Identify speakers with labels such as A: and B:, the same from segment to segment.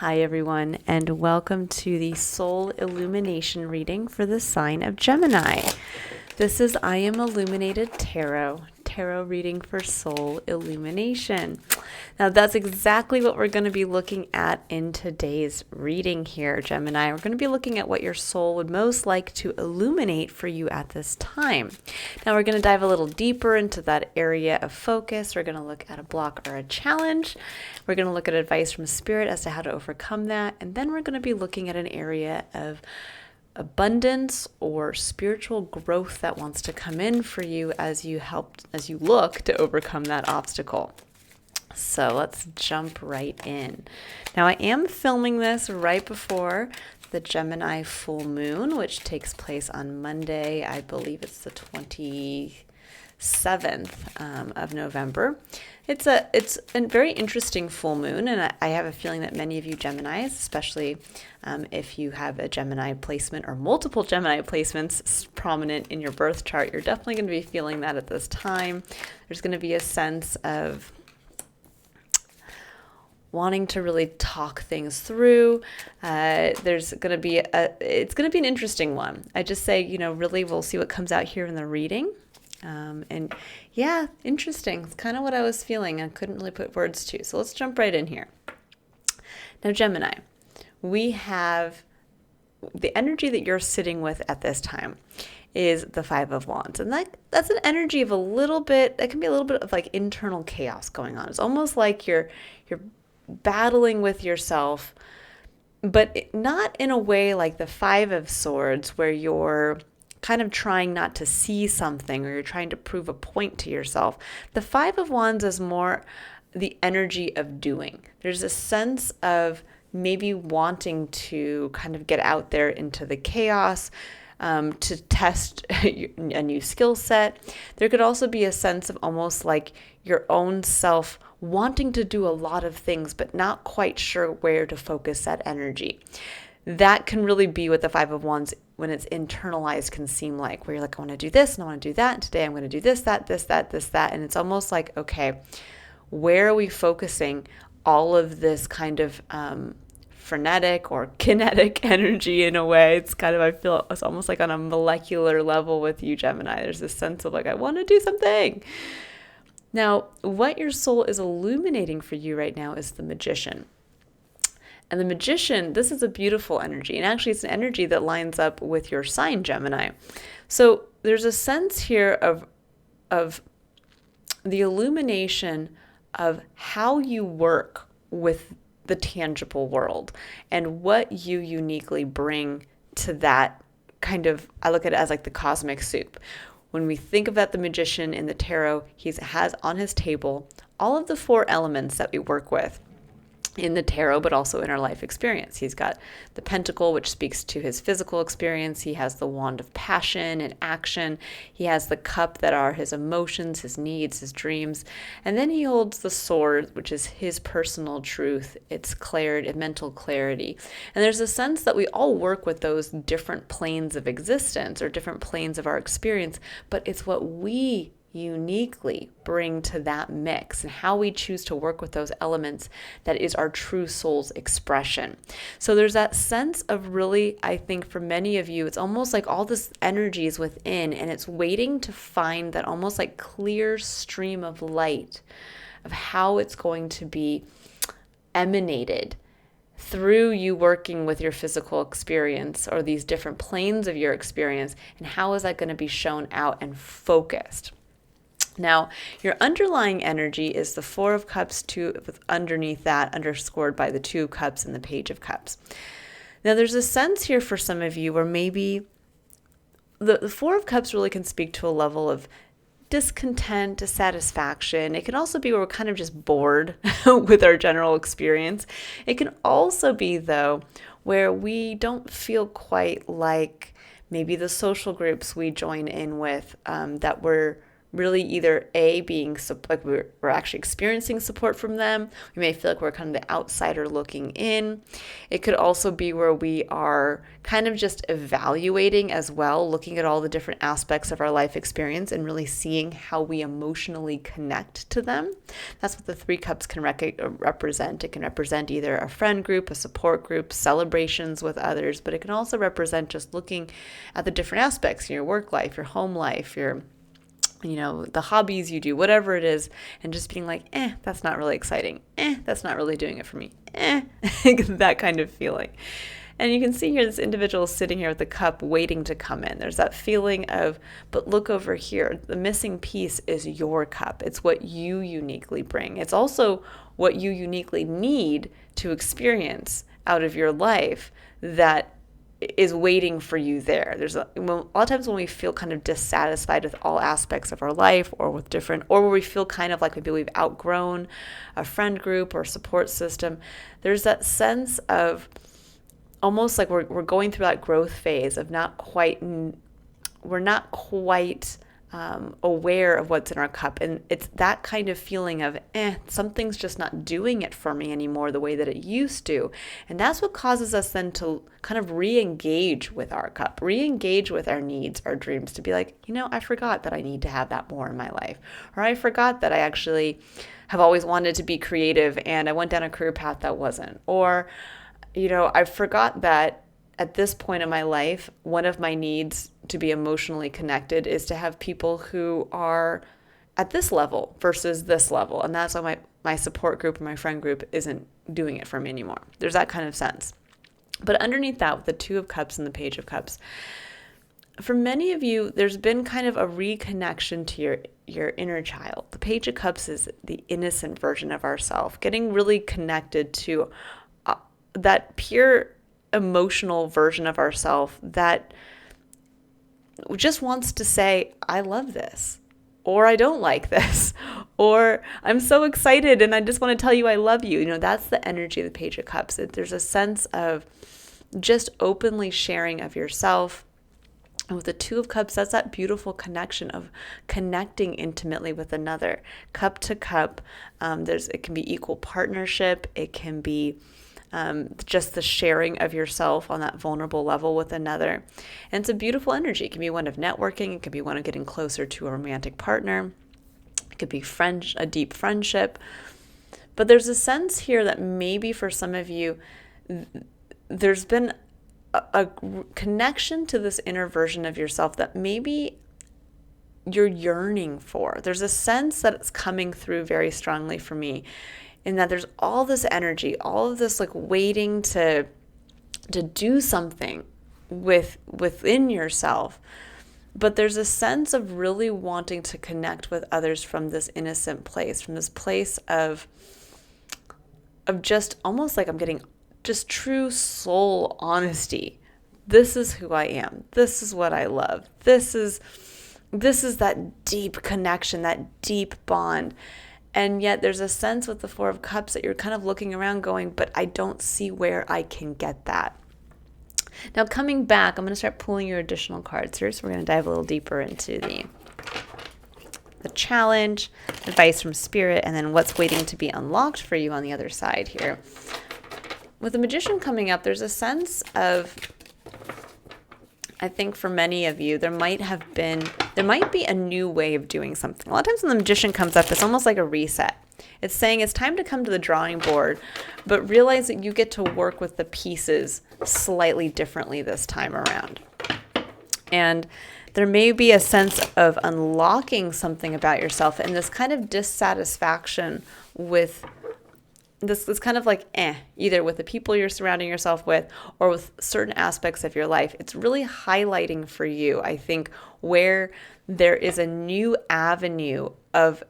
A: Hi everyone, and welcome to the Soul Illumination Reading for the sign of Gemini. This is I Am Illuminated Tarot reading for Soul Illumination. Now that's exactly what we're going to be looking at in today's reading here, Gemini. We're going to be looking at what your soul would most like to illuminate for you at this time. Now we're going to dive a little deeper into that area of focus. We're going to look at a block or a challenge. We're going to look at advice from Spirit as to how to overcome that. And then we're going to be looking at an area of abundance or spiritual growth that wants to come in for you as you look to overcome that obstacle. So let's jump right in. Now I am filming this right before the Gemini full moon, which takes place on Monday. I believe it's the 27th of November. It's a very interesting full moon, and I have a feeling that many of you Geminis, especially if you have a Gemini placement or multiple Gemini placements prominent in your birth chart, you're definitely going to be feeling that at this time. There's going to be a sense of wanting to really talk things through. It's going to be an interesting one. I just say, really we'll see what comes out here in the reading. And yeah, interesting. It's kind of what I was feeling. I couldn't really put words to. So let's jump right in here. Now, Gemini, we have the energy that you're sitting with at this time is the Five of Wands. And that's an energy of that can be a little bit of like internal chaos going on. It's almost like you're battling with yourself, but not in a way like the Five of Swords where you're kind of trying not to see something or you're trying to prove a point to yourself. The Five of Wands is more the energy of doing. There's a sense of maybe wanting to kind of get out there into the chaos, to test a new skill set. There could also be a sense of almost like your own self wanting to do a lot of things, but not quite sure where to focus that energy. That can really be what the Five of Wands, when it's internalized, can seem like, where you're like, I want to do this and I want to do that. And today I'm going to do this, that, this, that, this, that. And it's almost like, okay, where are we focusing all of this kind of frenetic or kinetic energy in a way? It's kind of, I feel it's almost like on a molecular level with you, Gemini. There's this sense of like, I want to do something. Now, what your soul is illuminating for you right now is the Magician. And the Magician, this is a beautiful energy. And actually, it's an energy that lines up with your sign, Gemini. So there's a sense here of the illumination of how you work with the tangible world and what you uniquely bring to that kind of, I look at it as like the cosmic soup. When we think about the Magician in the tarot, he has on his table all of the four elements that we work with in the tarot, but also in our life experience. He's got the Pentacle, which speaks to his physical experience. He has the Wand of passion and action. He has the Cup that are his emotions, his needs, his dreams. And then he holds the Sword, which is his personal truth. It's clarity, mental clarity. And there's a sense that we all work with those different planes of existence or different planes of our experience, but it's what we uniquely bring to that mix and how we choose to work with those elements that is our true soul's expression. So there's that sense of really, I think for many of you, it's almost like all this energy is within and it's waiting to find that almost like clear stream of light of how it's going to be emanated through you working with your physical experience or these different planes of your experience, and how is that going to be shown out and focused. Now, your underlying energy is the Four of Cups, underneath that, underscored by the Two of Cups and the Page of Cups. Now, there's a sense here for some of you where maybe the Four of Cups really can speak to a level of discontent, dissatisfaction. It can also be where we're kind of just bored with our general experience. It can also be, though, where we don't feel quite like maybe the social groups we join in with that we're really either being like we're actually experiencing support from them. We may feel like we're kind of the outsider looking in. It could also be where we are kind of just evaluating as well, looking at all the different aspects of our life experience and really seeing how we emotionally connect to them. That's what the Three Cups can represent. It can represent either a friend group, a support group, celebrations with others, but it can also represent just looking at the different aspects, your work life, your home life, your the hobbies you do, whatever it is, and just being like, that's not really exciting. That's not really doing it for me. That kind of feeling. And you can see here this individual sitting here with the cup waiting to come in. There's that feeling of, but look over here. The missing piece is your cup. It's what you uniquely bring. It's also what you uniquely need to experience out of your life that is waiting for you there. There's a lot of times when we feel kind of dissatisfied with all aspects of our life or where we feel kind of like maybe we've outgrown a friend group or support system, there's that sense of almost like we're going through that growth phase of we're not quite aware of what's in our cup. And it's that kind of feeling of, something's just not doing it for me anymore the way that it used to. And that's what causes us then to kind of re-engage with our cup, re-engage with our needs, our dreams, to be like, I forgot that I need to have that more in my life. Or I forgot that I actually have always wanted to be creative and I went down a career path that wasn't. Or, I forgot that at this point in my life, one of my needs to be emotionally connected is to have people who are at this level versus this level. And that's why my support group or my friend group isn't doing it for me anymore. There's that kind of sense. But underneath that, with the Two of Cups and the Page of Cups, for many of you, there's been kind of a reconnection to your inner child. The Page of Cups is the innocent version of ourself, getting really connected to that pure emotional version of ourself that just wants to say, I love this, or I don't like this, or I'm so excited and I just want to tell you I love you. That's the energy of the Page of Cups. There's a sense of just openly sharing of yourself. And with the Two of Cups, that's that beautiful connection of connecting intimately with another. Cup to cup, it can be equal partnership. It can be just the sharing of yourself on that vulnerable level with another. And it's a beautiful energy. It can be one of networking. It can be one of getting closer to a romantic partner. It could be a deep friendship. But there's a sense here that maybe for some of you, there's been a connection to this inner version of yourself that maybe you're yearning for. There's a sense that it's coming through very strongly for me, in that there's all this energy, all of this like waiting to do something within yourself. But there's a sense of really wanting to connect with others from this innocent place, from this place of just almost like I'm getting just true soul honesty. This is who I am. This is what I love. This is that deep connection, that deep bond. And yet there's a sense with the Four of Cups that you're kind of looking around going, but I don't see where I can get that. Now coming back, I'm going to start pulling your additional cards here. So we're going to dive a little deeper into the challenge, advice from Spirit, and then what's waiting to be unlocked for you on the other side here. With the Magician coming up, there's a sense of, I think for many of you, there might be a new way of doing something. A lot of times when the Magician comes up, it's almost like a reset. It's saying it's time to come to the drawing board, but realize that you get to work with the pieces slightly differently this time around. And there may be a sense of unlocking something about yourself and this kind of dissatisfaction with this kind of like either with the people you're surrounding yourself with or with certain aspects of your life. It's really highlighting for you, I think, where there is a new avenue of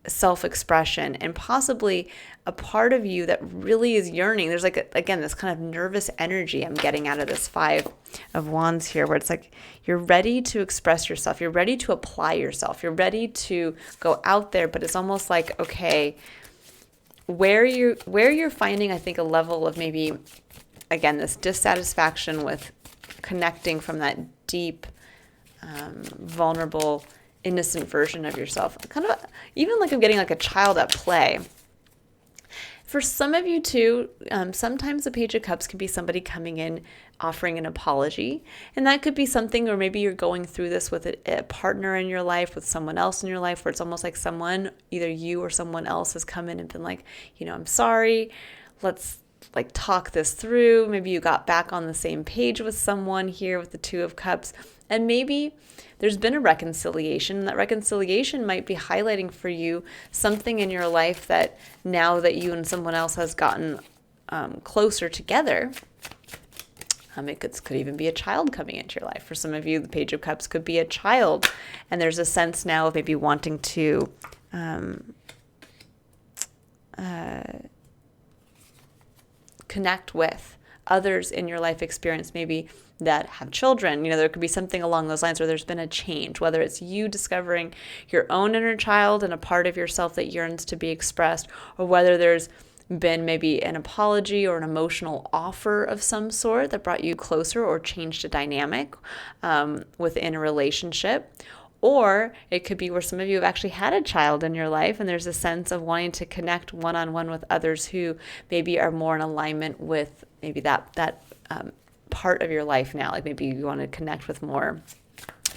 A: self-expression and possibly a part of you that really is yearning. There's again, this kind of nervous energy I'm getting out of this Five of Wands here, where it's like you're ready to express yourself. You're ready to apply yourself. You're ready to go out there, but it's almost like, okay, where you're finding, I think, a level of maybe, again, this dissatisfaction with connecting from that deep, vulnerable innocent version of yourself. Kind of even like I'm getting like a child at play. For some of you too, sometimes the Page of Cups can be somebody coming in offering an apology. And that could be something, or maybe you're going through this with a partner in your life, with someone else in your life, where it's almost like someone, either you or someone else, has come in and been like, I'm sorry, let's like talk this through. Maybe you got back on the same page with someone here with the Two of Cups. And maybe there's been a reconciliation, and that reconciliation might be highlighting for you something in your life that now that you and someone else has gotten closer together, it could even be a child coming into your life. For some of you, the Page of Cups could be a child, and there's a sense now of maybe wanting to connect with others in your life experience, maybe that have children. There could be something along those lines where there's been a change, whether it's you discovering your own inner child and a part of yourself that yearns to be expressed, or whether there's been maybe an apology or an emotional offer of some sort that brought you closer or changed a dynamic within a relationship. Or it could be where some of you have actually had a child in your life, and there's a sense of wanting to connect one-on-one with others who maybe are more in alignment with maybe that part of your life now. Like maybe you want to connect with more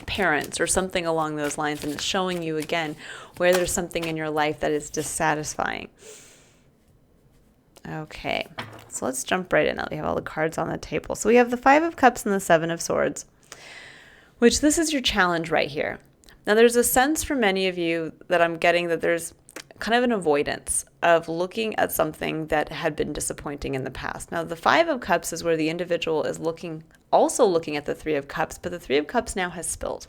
A: parents or something along those lines, and it's showing you again where there's something in your life that is dissatisfying. Okay, so let's jump right in. Now we have all the cards on the table. So we have the Five of Cups and the Seven of Swords, which this is your challenge right here. Now there's a sense for many of you that I'm getting that there's kind of an avoidance of looking at something that had been disappointing in the past. Now the Five of Cups is where the individual is also looking at the Three of Cups, but the Three of Cups now has spilled.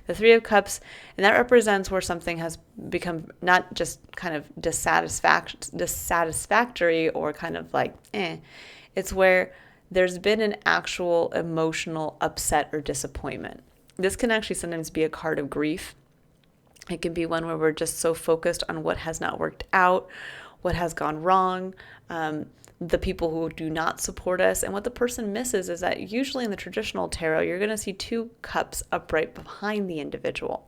A: The Three of Cups, and that represents where something has become not just kind of dissatisfactory or kind of like, It's where there's been an actual emotional upset or disappointment. This can actually sometimes be a card of grief. It can be one where we're just so focused on what has not worked out, what has gone wrong, the people who do not support us. And what the person misses is that usually in the traditional tarot, you're going to see two cups upright behind the individual,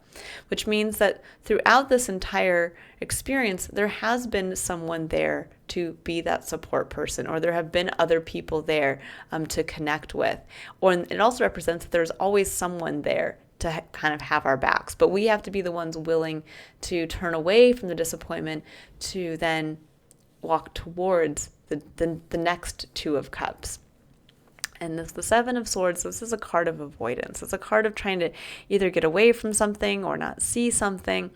A: which means that throughout this entire experience, there has been someone there to be that support person, or there have been other people there to connect with. Or it also represents that there's always someone there to kind of have our backs, but we have to be the ones willing to turn away from the disappointment to then walk towards the next Two of Cups. And the Seven of Swords, this is a card of avoidance. It's a card of trying to either get away from something or not see something.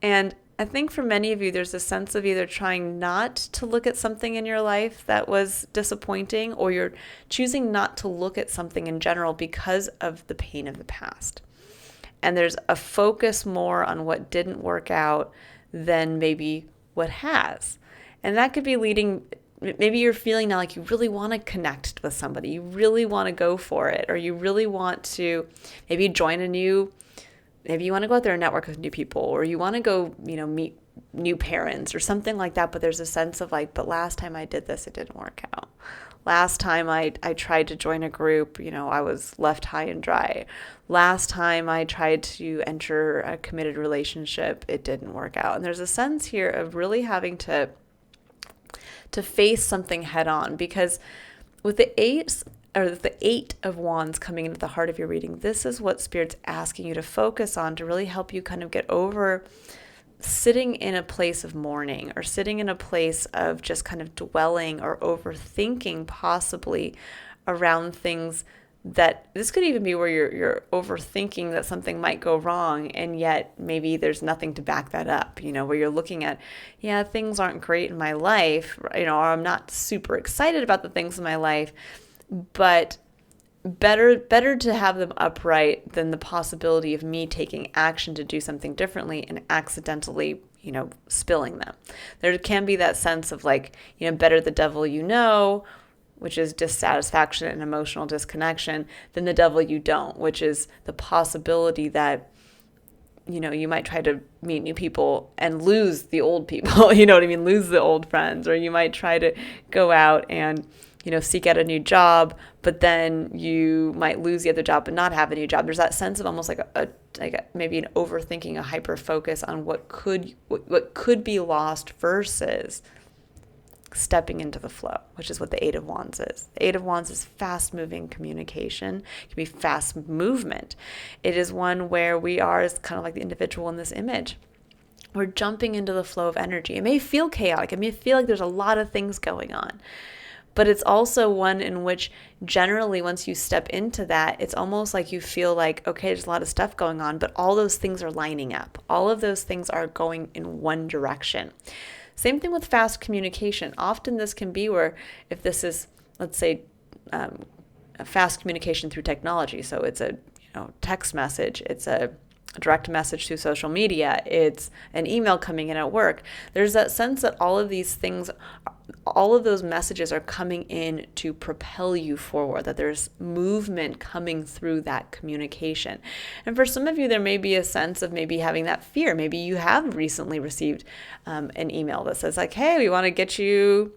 A: And I think for many of you, there's a sense of either trying not to look at something in your life that was disappointing, or you're choosing not to look at something in general because of the pain of the past. And there's a focus more on what didn't work out than maybe what has. And that could be leading, maybe you're feeling now like you really want to connect with somebody, you really want to go for it, or you really want to maybe join maybe you want to go out there and network with new people, or you want to go, meet new parents or something like that. But there's a sense of like, but last time I did this, it didn't work out. Last time I tried to join a group, I was left high and dry. Last time I tried to enter a committed relationship, it didn't work out. And there's a sense here of really having to face something head on, because with the Eight of Wands coming into the heart of your reading, this is what Spirit's asking you to focus on to really help you kind of get over sitting in a place of mourning, or sitting in a place of just kind of dwelling or overthinking possibly around things that this could even be where you're overthinking that something might go wrong, and yet maybe there's nothing to back that up, where you're looking at, things aren't great in my life, or I'm not super excited about the things in my life, but better to have them upright than the possibility of me taking action to do something differently and accidentally, spilling them. There can be that sense of like, better the devil which is dissatisfaction and emotional disconnection, than the devil you don't, which is the possibility that, you might try to meet new people and lose the old people, lose the old friends, or you might try to go out and, seek out a new job, but then you might lose the other job but not have a new job. There's that sense of almost maybe an overthinking, a hyper focus on what could be lost versus stepping into the flow, which is what the Eight of Wands is. The Eight of Wands is fast-moving communication. It can be fast movement. It is one where we are as kind of like the individual in this image. We're jumping into the flow of energy. It may feel chaotic. It may feel like there's a lot of things going on. But it's also one in which generally once you step into that, it's almost like you feel like, okay, there's a lot of stuff going on, but all those things are lining up. All of those things are going in one direction. Same thing with fast communication. Often this can be where if this is, let's say, a fast communication through technology. So it's a text message, it's a direct message through social media, it's an email coming in at work. There's that sense that all of these things, all of those messages are coming in to propel you forward, that there's movement coming through that communication. And for some of you, there may be a sense of maybe having that fear. Maybe you have recently received an email that says like, hey, we want to get you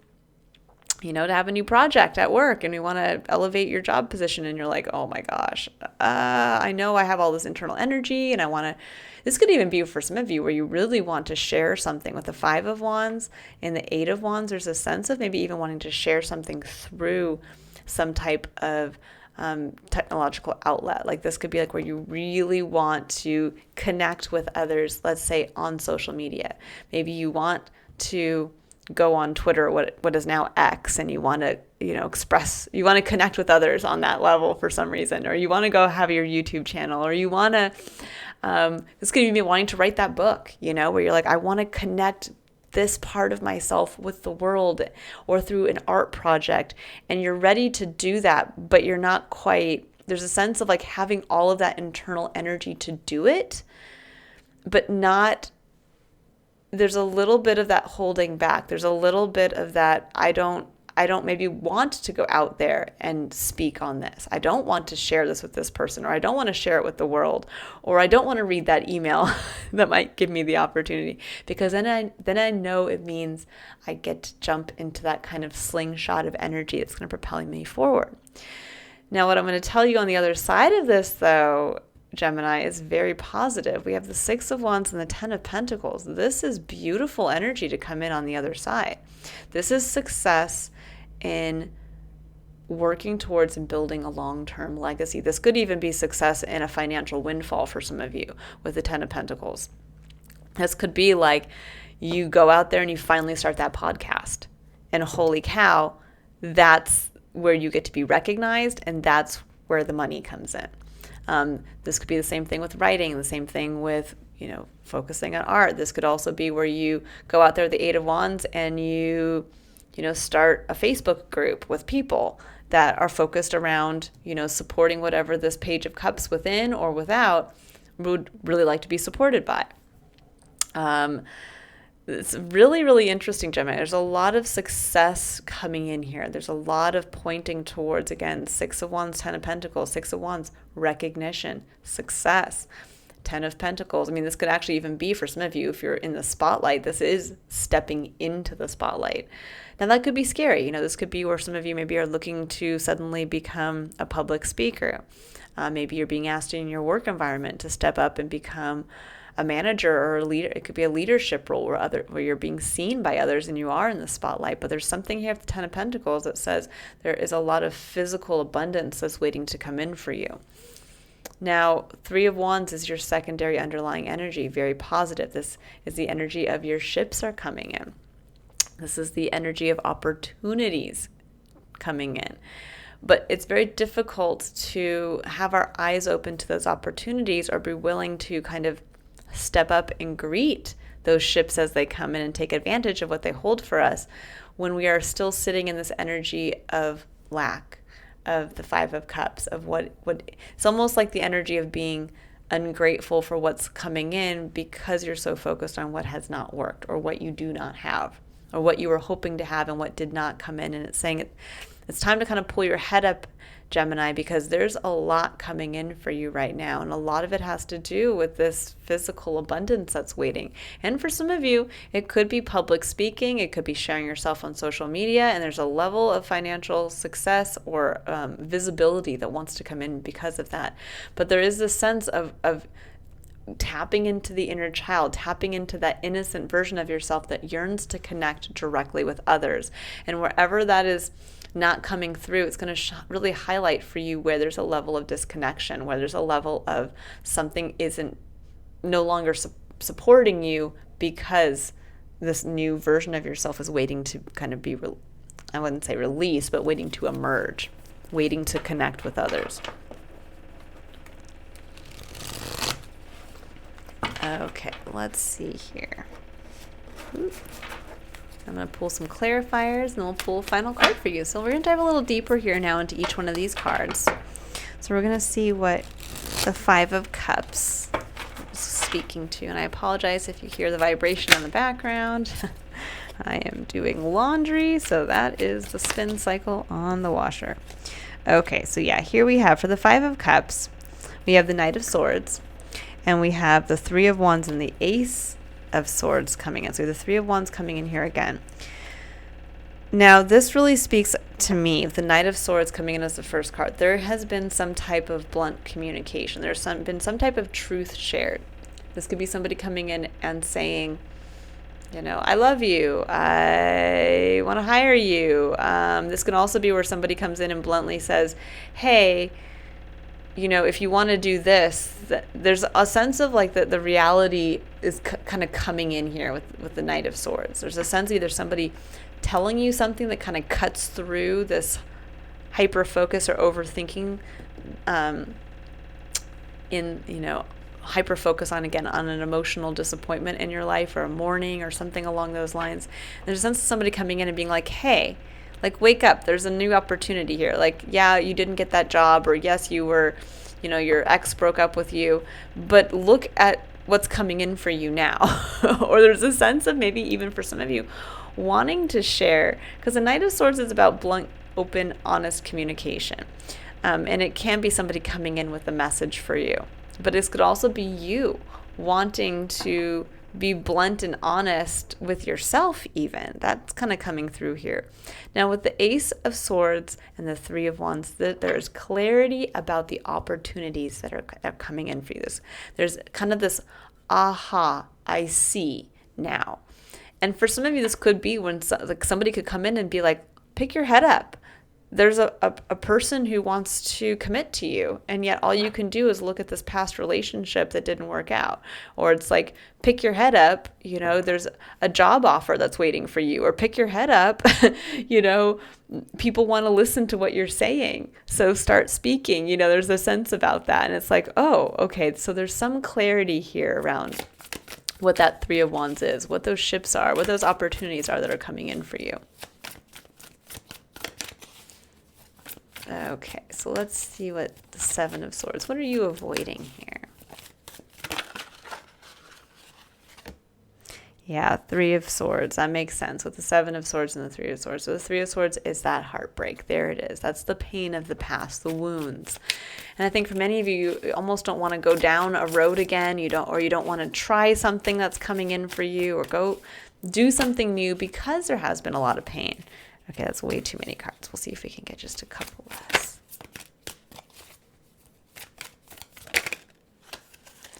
A: to have a new project at work and we want to elevate your job position. And you're like, oh my gosh, I know I have all this internal energy and I want to, this could even be for some of you where you really want to share something. With the Five of Wands and the Eight of Wands, there's a sense of maybe even wanting to share something through some type of technological outlet. Like this could be like where you really want to connect with others, let's say on social media. Maybe you want to go on Twitter, what is now X, and you want to, you want to connect with others on that level for some reason, or you want to go have your YouTube channel, or you want to, this could be wanting to write that book, where you're like, I want to connect this part of myself with the world, or through an art project, and you're ready to do that, but you're not quite, there's a sense of like having all of that internal energy to do it, but not, there's a little bit of that holding back. There's a little bit of that, I don't maybe want to go out there and speak on this. I don't want to share this with this person, or I don't want to share it with the world, or I don't want to read that email that might give me the opportunity, because then I know it means I get to jump into that kind of slingshot of energy that's going to propel me forward. Now, what I'm going to tell you on the other side of this, though, Gemini, is very positive. We have the Six of Wands and the Ten of Pentacles. This is beautiful energy to come in on the other side. This is success in working towards and building a long-term legacy. This could even be success in a financial windfall for some of you with the Ten of Pentacles. This could be like you go out there and you finally start that podcast, and holy cow, that's where you get to be recognized, and that's where the money comes in. This could be the same thing with writing, the same thing with, focusing on art. This could also be where you go out there with the Eight of Wands and you start a Facebook group with people that are focused around, supporting whatever this Page of Cups within or without would really like to be supported by. It's really, really interesting, Gemini. There's a lot of success coming in here. There's a lot of pointing towards, again, Six of Wands, Ten of Pentacles, Six of Wands, recognition, success, Ten of Pentacles. I mean, this could actually even be for some of you, if you're in the spotlight, this is stepping into the spotlight. Now, that could be scary. This could be where some of you maybe are looking to suddenly become a public speaker. Maybe you're being asked in your work environment to step up and become a manager or a leader. It could be a leadership role where you're being seen by others and you are in the spotlight. But there's something here with the Ten of Pentacles that says there is a lot of physical abundance that's waiting to come in for you. Now, Three of Wands is your secondary underlying energy, very positive. This is the energy of your ships are coming in. This is the energy of opportunities coming in. But it's very difficult to have our eyes open to those opportunities or be willing to kind of step up and greet those ships as they come in and take advantage of what they hold for us when we are still sitting in this energy of lack, of the Five of Cups, of what it's almost like the energy of being ungrateful for what's coming in because you're so focused on what has not worked or what you do not have or what you were hoping to have and what did not come in. And it's saying it's time to kind of pull your head up Gemini, because there's a lot coming in for you right now. And a lot of it has to do with this physical abundance that's waiting. And for some of you, it could be public speaking. It could be sharing yourself on social media. And there's a level of financial success or visibility that wants to come in because of that. But there is this sense of tapping into the inner child, tapping into that innocent version of yourself that yearns to connect directly with others. And wherever that is not coming through, it's going to really highlight for you where there's a level of disconnection, where there's a level of something isn't no longer supporting you because this new version of yourself is waiting to kind of be, I wouldn't say released, but waiting to emerge, waiting to connect with others. Okay, let's see here. I'm going to pull some clarifiers, and then we'll pull a final card for you. So we're going to dive a little deeper here now into each one of these cards. So we're going to see what the Five of Cups is speaking to. And I apologize if you hear the vibration in the background. I am doing laundry, so that is the spin cycle on the washer. Okay, so yeah, here we have for the Five of Cups, we have the Knight of Swords, and we have the Three of Wands and the Ace of Swords coming in. So the Three of Wands coming in here again. Now, this really speaks to me, with the Knight of Swords coming in as the first card. There has been some type of blunt communication. There's been some type of truth shared. This could be somebody coming in and saying, you know, I love you. I want to hire you. This can also be where somebody comes in and bluntly says, hey, you know, if you want to do this, there's a sense of like the reality is kind of coming in here with the Knight of Swords. There's a sense either somebody telling you something that kind of cuts through this hyper focus or overthinking in, you know, hyper focus on an emotional disappointment in your life or a mourning or something along those lines. There's a sense of somebody coming in and being like, hey, like, wake up, there's a new opportunity here. Like, yeah, you didn't get that job, or yes, you were, you know, your ex broke up with you, but look at what's coming in for you now. Or there's a sense of maybe even for some of you wanting to share, because the Knight of Swords is about blunt, open, honest communication. And it can be somebody coming in with a message for you, but this could also be you wanting to be blunt and honest with yourself even. That's kind of coming through here. Now with the Ace of Swords and the Three of Wands, there's clarity about the opportunities that are coming in for you. There's kind of this, aha, I see now. And for some of you, this could be when somebody could come in and be like, pick your head up. There's a person who wants to commit to you, and yet all you can do is look at this past relationship that didn't work out. Or it's like, pick your head up, you know, there's a job offer that's waiting for you. Or pick your head up, you know, people want to listen to what you're saying, so start speaking. You know, there's a sense about that. And it's like, oh, okay, so there's some clarity here around what that Three of Wands is, what those ships are, what those opportunities are that are coming in for you. Okay, so let's see what the Seven of Swords, what are you avoiding here? Yeah, Three of Swords, that makes sense with the Seven of Swords and the Three of Swords. So the Three of Swords is that heartbreak. There it is. That's the pain of the past, the wounds. And I think for many of you, you almost don't want to go down a road again. You don't want to try something that's coming in for you, or go do something new because there has been a lot of pain. Okay, that's way too many cards. We'll see if we can get just a couple less.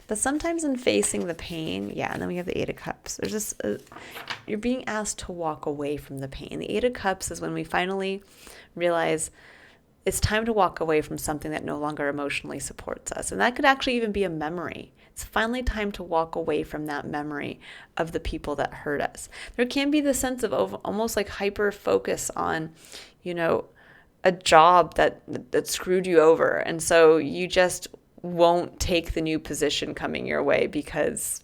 A: But sometimes in facing the pain, yeah, and then we have the Eight of Cups. There's this, you're being asked to walk away from the pain. The Eight of Cups is when we finally realize it's time to walk away from something that no longer emotionally supports us. And that could actually even be a memory. It's finally time to walk away from that memory of the people that hurt us. There can be the sense of almost like hyper focus on, you know, a job that screwed you over. And so you just won't take the new position coming your way because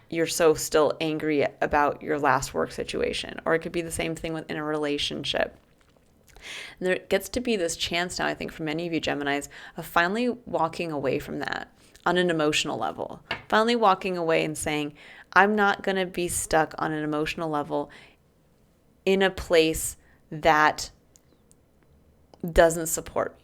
A: you're so still angry about your last work situation. Or it could be the same thing within a relationship. And there gets to be this chance now, I think, for many of you Geminis, of finally walking away from that on an emotional level. Finally walking away and saying, I'm not going to be stuck on an emotional level in a place that doesn't support me.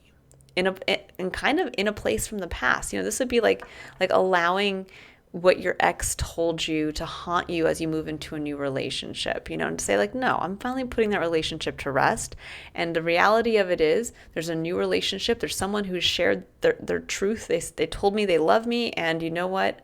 A: In kind of in a place from the past. This would be like allowing what your ex told you to haunt you as you move into a new relationship, and to say like, no, I'm finally putting that relationship to rest. And the reality of it is there's a new relationship. There's someone who's shared their truth. They told me they love me. And you know what?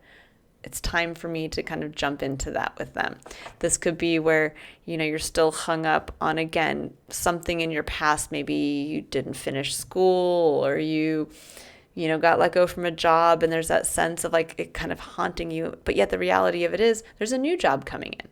A: It's time for me to kind of jump into that with them. This could be where, you're still hung up on, again, something in your past. Maybe you didn't finish school, or you got let go from a job, and there's that sense of like it kind of haunting you. But yet the reality of it is there's a new job coming in.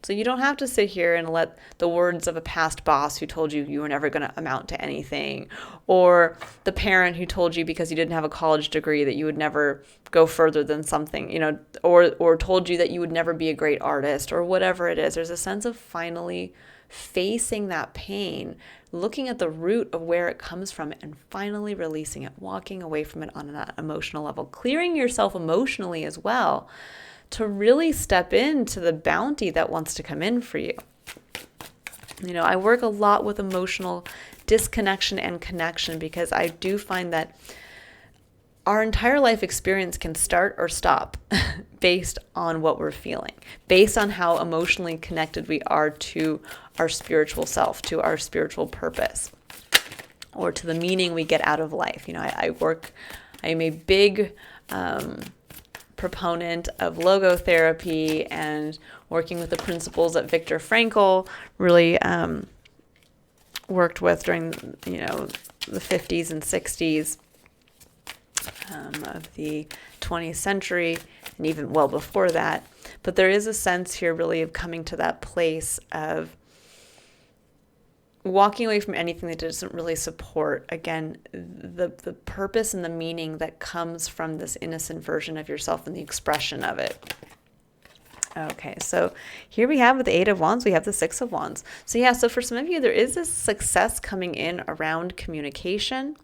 A: So you don't have to sit here and let the words of a past boss who told you were never going to amount to anything, or the parent who told you because you didn't have a college degree that you would never go further than something, or told you that you would never be a great artist, or whatever it is. There's a sense of finally facing that pain, looking at the root of where it comes from, and finally releasing it, walking away from it on an emotional level, clearing yourself emotionally as well, to really step into the bounty that wants to come in for you. I work a lot with emotional disconnection and connection, because I do find that our entire life experience can start or stop based on what we're feeling, based on how emotionally connected we are to our spiritual self, to our spiritual purpose, or to the meaning we get out of life. I am a big proponent of logotherapy and working with the principles that Viktor Frankl really worked with during the 50s and 60s of the 20th century, and even well before that. But there is a sense here really of coming to that place of walking away from anything that doesn't really support, again, the purpose and the meaning that comes from this innocent version of yourself and the expression of it. Okay, so here we have with the Eight of Wands, we have the Six of Wands. So for some of you, there is this success coming in around communication.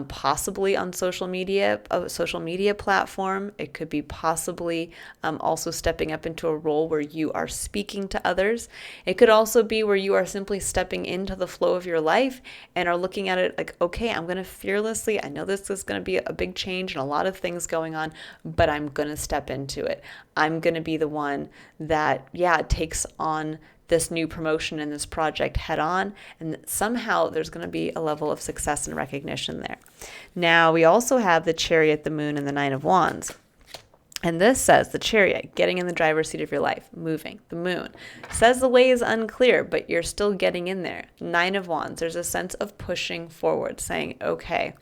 A: Possibly on social media, a social media platform. It could be possibly also stepping up into a role where you are speaking to others. It could also be where you are simply stepping into the flow of your life and are looking at it like, okay, I'm going to fearlessly, I know this is going to be a big change and a lot of things going on, but I'm going to step into it. I'm going to be the one that, takes on this new promotion and this project head on, and somehow there's going to be a level of success and recognition there. Now, we also have the Chariot, the Moon, and the Nine of Wands. And this says the Chariot, getting in the driver's seat of your life, moving. The Moon says the way is unclear, but you're still getting in there. Nine of Wands, there's a sense of pushing forward, saying, okay,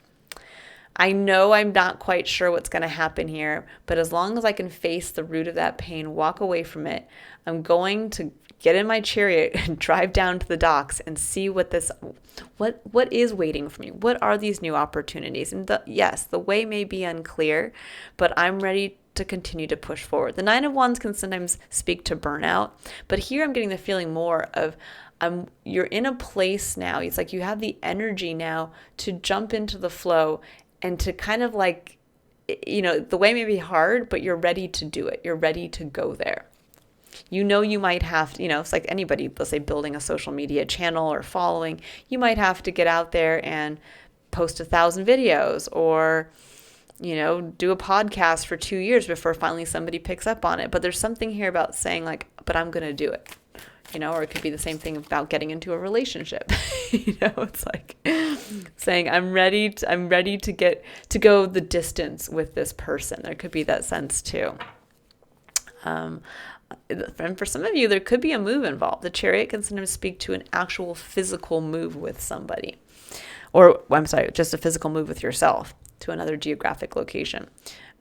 A: I know I'm not quite sure what's going to happen here, but as long as I can face the root of that pain, walk away from it, I'm going to get in my chariot and drive down to the docks and see what is waiting for me. What are these new opportunities? And yes, the way may be unclear, but I'm ready to continue to push forward. The Nine of Wands can sometimes speak to burnout, but here I'm getting the feeling more of you're in a place now. It's like you have the energy now to jump into the flow and to kind of like, the way may be hard, but you're ready to do it. You're ready to go there. You might have to, it's like anybody, let's say building a social media channel or following, you might have to get out there and post 1,000 videos or, do a podcast for 2 years before finally somebody picks up on it. But there's something here about saying like, but I'm going to do it, or it could be the same thing about getting into a relationship. It's like saying, I'm ready to go the distance with this person. There could be that sense too. And for some of you, there could be a move involved. The Chariot can sometimes speak to an actual physical move with somebody. Or, I'm sorry, just a physical move with yourself to another geographic location.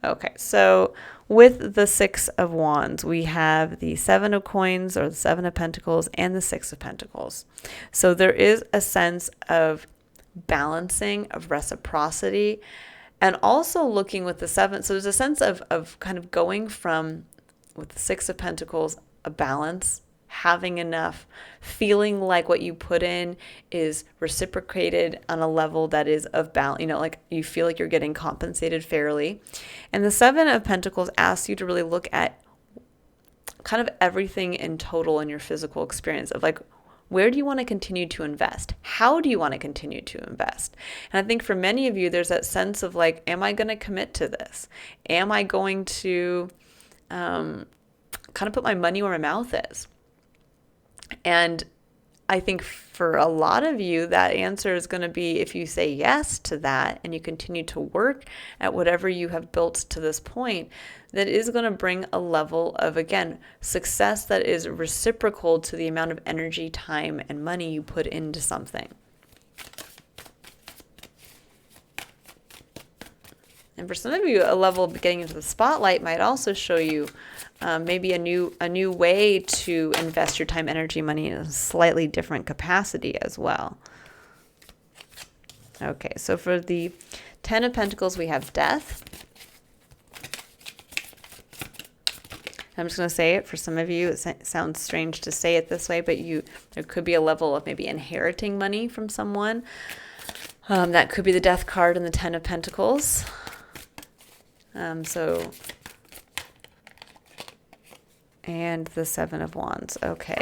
A: Okay, so with the Six of Wands, we have the Seven of Coins or the Seven of Pentacles and the Six of Pentacles. So there is a sense of balancing, of reciprocity, and also looking with the Seven. So there's a sense of kind of going from, with the Six of Pentacles, a balance, having enough, feeling like what you put in is reciprocated on a level that is of balance, like you feel like you're getting compensated fairly. And the Seven of Pentacles asks you to really look at kind of everything in total in your physical experience of like, Where do you want to continue to invest? How do you want to continue to invest? And I think for many of you, there's that sense of like, am I going to commit to this? Am I going to kind of put my money where my mouth is? And I think for a lot of you, that answer is going to be, if you say yes to that and you continue to work at whatever you have built to this point, that is going to bring a level of, again, success that is reciprocal to the amount of energy, time, and money you put into something. And for some of you, a level of getting into the spotlight might also show you maybe a new way to invest your time, energy, money in a slightly different capacity as well. Okay, so for the Ten of Pentacles, we have Death. I'm just going to say it. For some of you, it sounds strange to say it this way, but there could be a level of maybe inheriting money from someone. That could be the Death card and the Ten of Pentacles. And the Seven of Wands. Okay.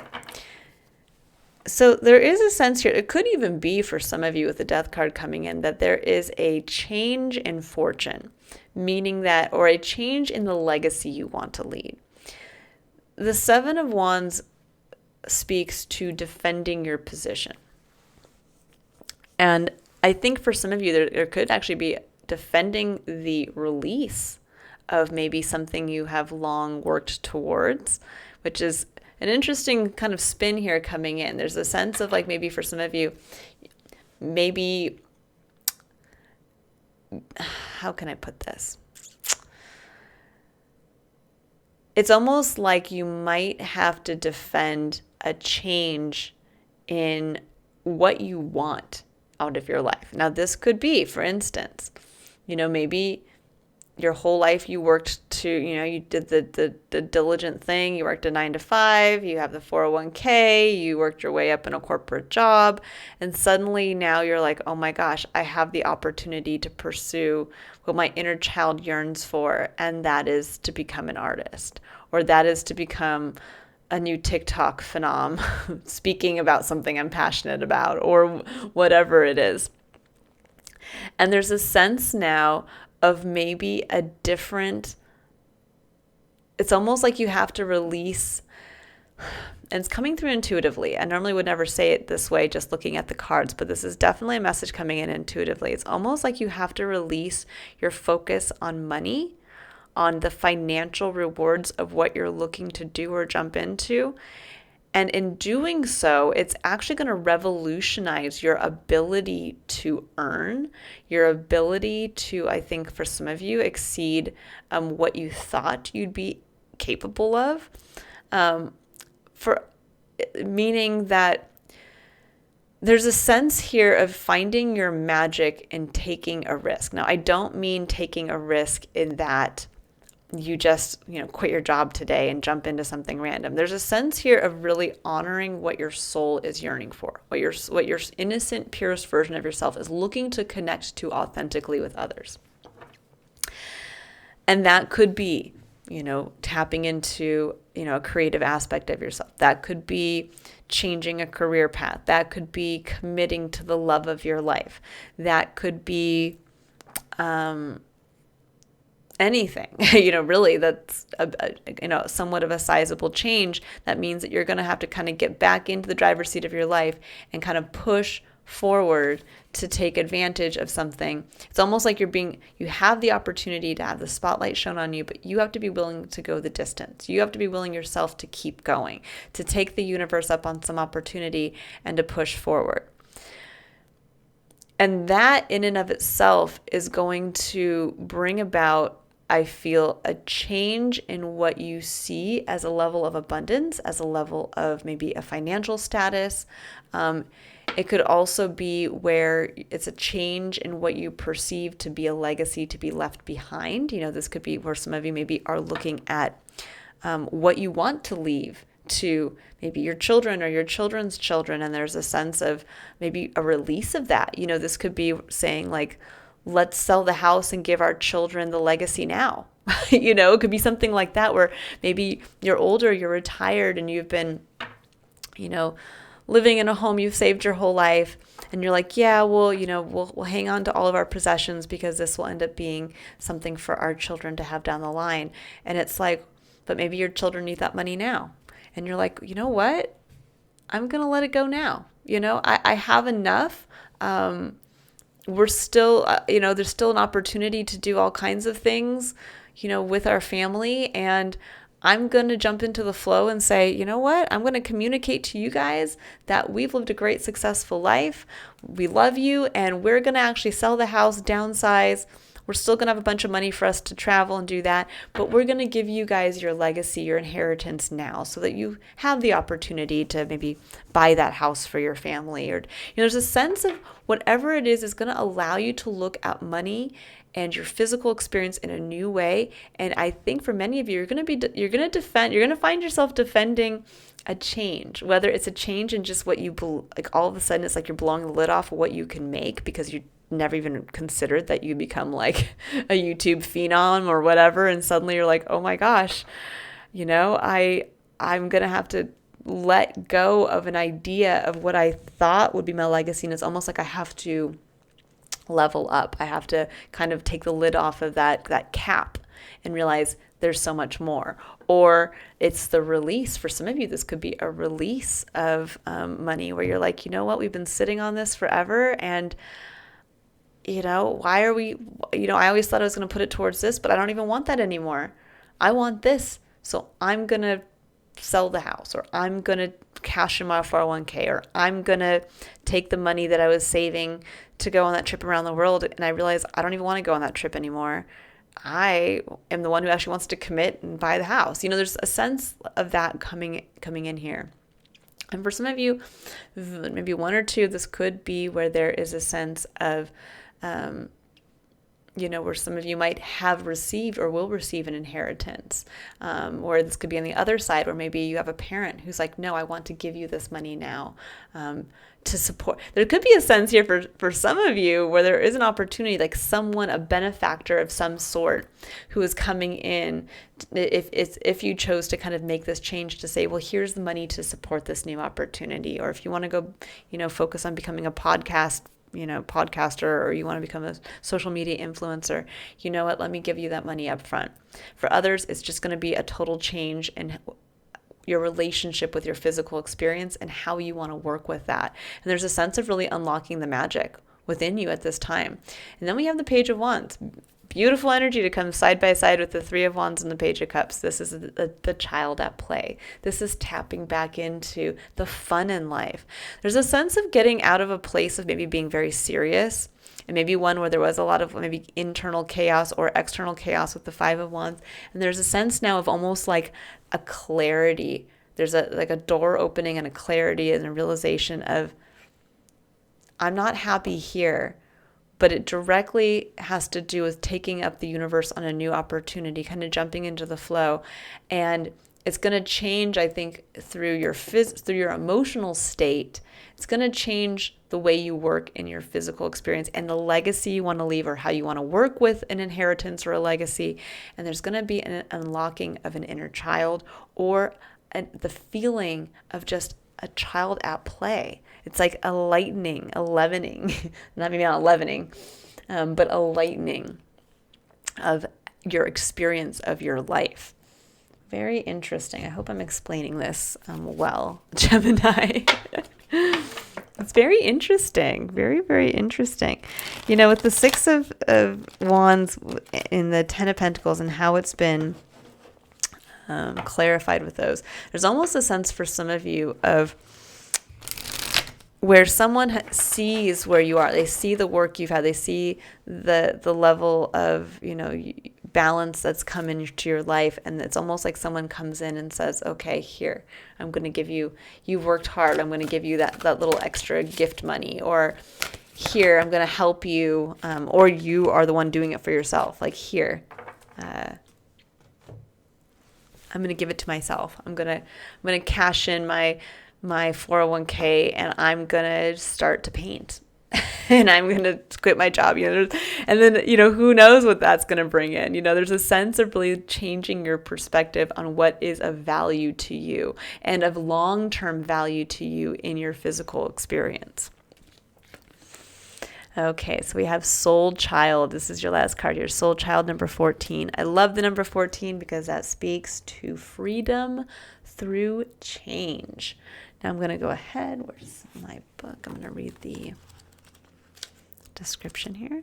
A: So there is a sense here, it could even be for some of you with the Death card coming in, that there is a change in fortune, meaning that, or a change in the legacy you want to lead. The Seven of Wands speaks to defending your position. And I think for some of you, there could actually be defending the release of maybe something you have long worked towards, which is an interesting kind of spin here coming in. There's a sense of like, maybe for some of you, maybe, how can I put this? It's almost like you might have to defend a change in what you want out of your life. Now, this could be, for instance, maybe your whole life you worked to, you did the diligent thing. You worked a 9 to 5, you have the 401k, you worked your way up in a corporate job. And suddenly now you're like, oh my gosh, I have the opportunity to pursue what my inner child yearns for. And that is to become an artist, or that is to become a new TikTok phenom, speaking about something I'm passionate about, or whatever it is. And there's a sense now of maybe a different, it's almost like you have to release, and it's coming through intuitively. I normally would never say it this way, just looking at the cards, but this is definitely a message coming in intuitively. It's almost like you have to release your focus on money, on the financial rewards of what you're looking to do or jump into. And in doing so, it's actually going to revolutionize your ability to earn, your ability to, I think for some of you, exceed what you thought you'd be capable of. Meaning that there's a sense here of finding your magic in taking a risk. Now, I don't mean taking a risk in that you just, quit your job today and jump into something random. There's a sense here of really honoring what your soul is yearning for, what your innocent, purest version of yourself is looking to connect to authentically with others. And that could be, tapping into, a creative aspect of yourself. That could be changing a career path. That could be committing to the love of your life. That could be, anything, really, that's somewhat of a sizable change. That means that you're going to have to kind of get back into the driver's seat of your life and kind of push forward to take advantage of something. It's almost like you have the opportunity to have the spotlight shown on you, but you have to be willing to go the distance. You have to be willing yourself to keep going, to take the universe up on some opportunity and to push forward. And that in and of itself is going to bring about, I feel, a change in what you see as a level of abundance, as a level of maybe a financial status. It could also be where it's a change in what you perceive to be a legacy to be left behind. This could be where some of you maybe are looking at what you want to leave to maybe your children or your children's children. And there's a sense of maybe a release of that. This could be saying like, let's sell the house and give our children the legacy now. It could be something like that, where maybe you're older, you're retired, and you've been, living in a home you've saved your whole life, and you're like, yeah, well, we'll hang on to all of our possessions because this will end up being something for our children to have down the line. And it's like, but maybe your children need that money now. And you're like, you know what? I'm going to let it go now. I have enough. We're still, there's still an opportunity to do all kinds of things, with our family. And I'm going to jump into the flow and say, you know what? I'm going to communicate to you guys that we've lived a great, successful life. We love you. And we're going to actually sell the house, downsize. We're still going to have a bunch of money for us to travel and do that. But we're going to give you guys your legacy, your inheritance now, so that you have the opportunity to maybe buy that house for your family. Or, there's a sense of whatever it is going to allow you to look at money and your physical experience in a new way. And I think for many of you, you're going to find yourself defending a change, whether it's a change in just what you, like all of a sudden it's like you're blowing the lid off of what you can make because you never even considered that you become like a YouTube phenom or whatever. And suddenly you're like, oh my gosh, I'm going to have to let go of an idea of what I thought would be my legacy. And it's almost like I have to level up. I have to kind of take the lid off of that cap and realize there's so much more. Or it's the release. For some of you, this could be a release of money where you're like, you know what, we've been sitting on this forever. And, why are we, I always thought I was going to put it towards this, but I don't even want that anymore. I want this. So I'm going to sell the house, or I'm going to cash in my 401k, or I'm going to take the money that I was saving to go on that trip around the world. And I realize I don't even want to go on that trip anymore. I am the one who actually wants to commit and buy the house. There's a sense of that coming in here. And for some of you, maybe one or two, this could be where there is a sense of, where some of you might have received or will receive an inheritance. Or this could be on the other side, where maybe you have a parent who's like, no, I want to give you this money now to support. There could be a sense here for some of you where there is an opportunity, like someone, a benefactor of some sort, who is coming in, if you chose to kind of make this change to say, well, here's the money to support this new opportunity. Or if you want to go, focus on becoming a podcaster, or you want to become a social media influencer, you know what, let me give you that money up front. For others, it's just going to be a total change in your relationship with your physical experience and how you want to work with that. And there's a sense of really unlocking the magic within you at this time. And then we have the Page of Wands. Beautiful energy to come side by side with the Three of Wands and the Page of Cups. This is the child at play. This is tapping back into the fun in life. There's a sense of getting out of a place of maybe being very serious, and maybe one where there was a lot of maybe internal chaos or external chaos with the Five of Wands. And there's a sense now of almost like a clarity. There's a door opening and a clarity and a realization of, I'm not happy here. But it directly has to do with taking up the universe on a new opportunity, kind of jumping into the flow. And it's going to change, I think, through your emotional state. It's going to change the way you work in your physical experience and the legacy you want to leave, or how you want to work with an inheritance or a legacy. And there's going to be an unlocking of an inner child, or the feeling of just a child at play. It's like a leavening, not maybe not leavening, but a lightening of your experience of your life. Very interesting. I hope I'm explaining this well, Gemini. It's very interesting. Very, very interesting. With the Six of Wands in the Ten of Pentacles and how it's been clarified with those, there's almost a sense for some of you of where someone sees where you are. They see the work you've had. They see the level of, balance that's come into your life. And it's almost like someone comes in and says, okay, here, I'm going to give you, you've worked hard. I'm going to give you that little extra gift money. Or here, I'm going to help you. Or you are the one doing it for yourself. Like here, I'm going to give it to myself. I'm going to cash in my 401k, and I'm going to start to paint. and I'm going to quit my job, and then, who knows what that's going to bring in. There's a sense of really changing your perspective on what is of value to you and of long-term value to you in your physical experience. Okay, so we have Soul Child. This is your last card here, Soul Child number 14. I love the number 14 because that speaks to freedom through change. Now I'm going to go ahead. Where's my book? I'm going to read the description here.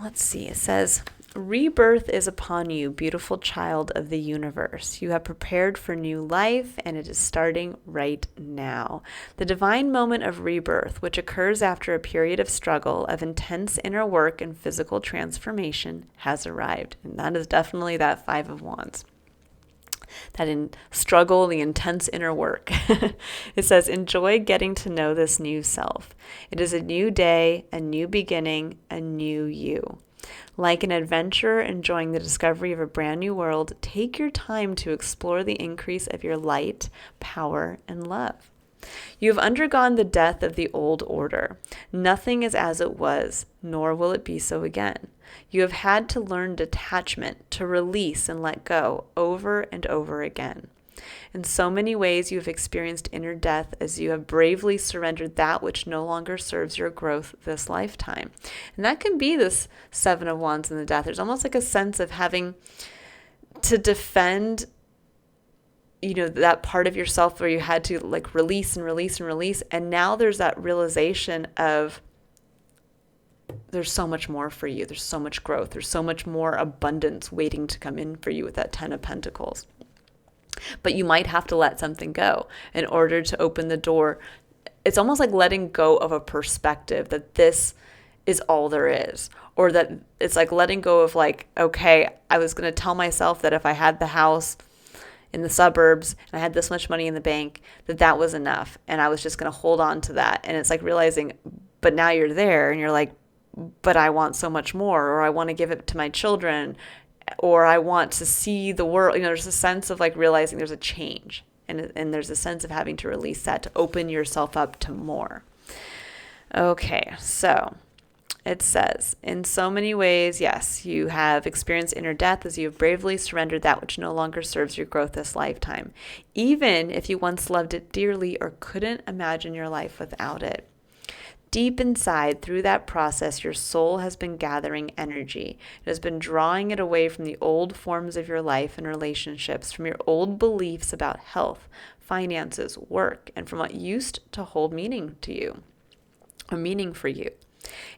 A: Let's see. It says, rebirth is upon you, beautiful child of the universe. You have prepared for new life, and it is starting right now. The divine moment of rebirth, which occurs after a period of struggle, of intense inner work and physical transformation, has arrived. And that is definitely that Five of Wands. That in struggle, the intense inner work. It says, enjoy getting to know this new self. It is a new day, a new beginning, a new you. Like an adventurer enjoying the discovery of a brand new world, take your time to explore the increase of your light, power, and love. You have undergone the death of the old order. Nothing is as it was, nor will it be so again. You have had to learn detachment, to release and let go over and over again. In so many ways, you have experienced inner death as you have bravely surrendered that which no longer serves your growth this lifetime. And that can be this Seven of Wands in the death. There's almost like a sense of having to defend that part of yourself where you had to like release and release and release. And now there's that realization of there's so much more for you. There's so much growth. There's so much more abundance waiting to come in for you with that Ten of Pentacles. But you might have to let something go in order to open the door. It's almost like letting go of a perspective that this is all there is, or that it's like letting go of like, okay, I was going to tell myself that if I had the house in the suburbs and I had this much money in the bank, that was enough. And I was just going to hold on to that. And it's like realizing, but now you're there and you're like, but I want so much more, or I want to give it to my children, or I want to see the world. There's a sense of like realizing there's a change, and there's a sense of having to release that to open yourself up to more. Okay, so it says, in so many ways, yes, you have experienced inner death as you have bravely surrendered that which no longer serves your growth this lifetime, even if you once loved it dearly or couldn't imagine your life without it. Deep inside, through that process, your soul has been gathering energy. It has been drawing it away from the old forms of your life and relationships, from your old beliefs about health, finances, work, and from what used to hold meaning to you, or meaning for you.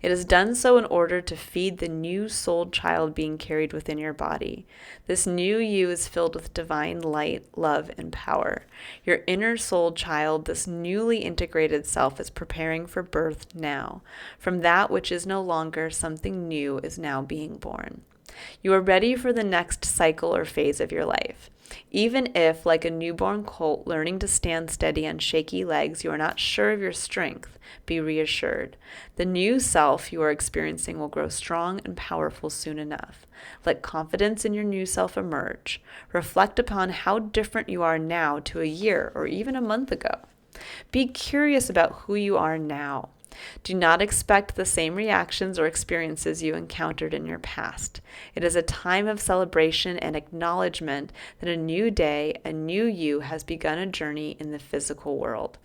A: It has done so in order to feed the new soul child being carried within your body. This new you is filled with divine light, love, and power. Your inner soul child, this newly integrated self, is preparing for birth now. From that which is no longer, something new is now being born. You are ready for the next cycle or phase of your life. Even if, like a newborn colt learning to stand steady on shaky legs, you are not sure of your strength, be reassured. The new self you are experiencing will grow strong and powerful soon enough. Let confidence in your new self emerge. Reflect upon how different you are now to a year or even a month ago. Be curious about who you are now. Do not expect the same reactions or experiences you encountered in your past. It is a time of celebration and acknowledgement that a new day, a new you has begun a journey in the physical world.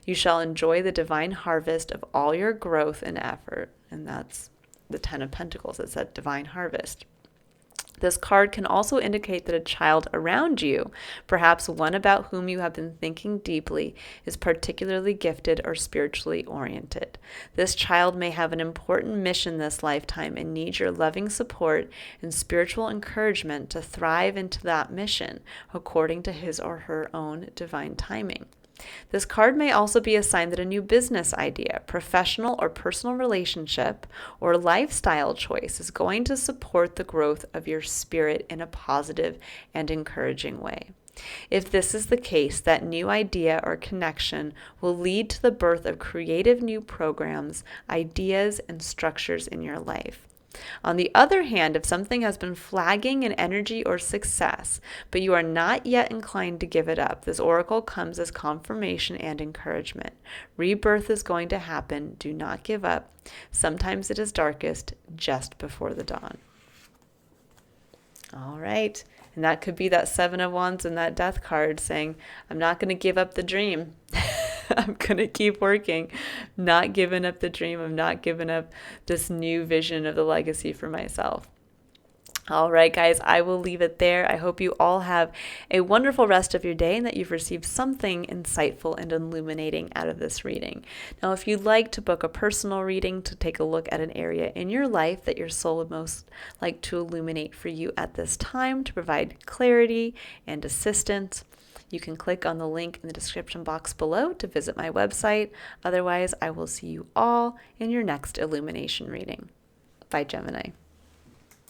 A: You shall enjoy the divine harvest of all your growth and effort. And that's the Ten of Pentacles. It's that divine harvest. This card can also indicate that a child around you, perhaps one about whom you have been thinking deeply, is particularly gifted or spiritually oriented. This child may have an important mission this lifetime and needs your loving support and spiritual encouragement to thrive into that mission according to his or her own divine timing. This card may also be a sign that a new business idea, professional or personal relationship, or lifestyle choice is going to support the growth of your spirit in a positive and encouraging way. If this is the case, that new idea or connection will lead to the birth of creative new programs, ideas, and structures in your life. On the other hand, if something has been flagging in energy or success, but you are not yet inclined to give it up, this oracle comes as confirmation and encouragement. Rebirth is going to happen. Do not give up. Sometimes it is darkest just before the dawn. All right. And that could be that Seven of Wands and that Death card saying, I'm not going to give up the dream. I'm going to keep working, not giving up the dream. I'm not giving up this new vision of the legacy for myself. All right, guys, I will leave it there. I hope you all have a wonderful rest of your day and that you've received something insightful and illuminating out of this reading. Now, if you'd like to book a personal reading to take a look at an area in your life that your soul would most like to illuminate for you at this time to provide clarity and assistance, you can click on the link in the description box below to visit my website. Otherwise, I will see you all in your next illumination reading. Bye, Gemini.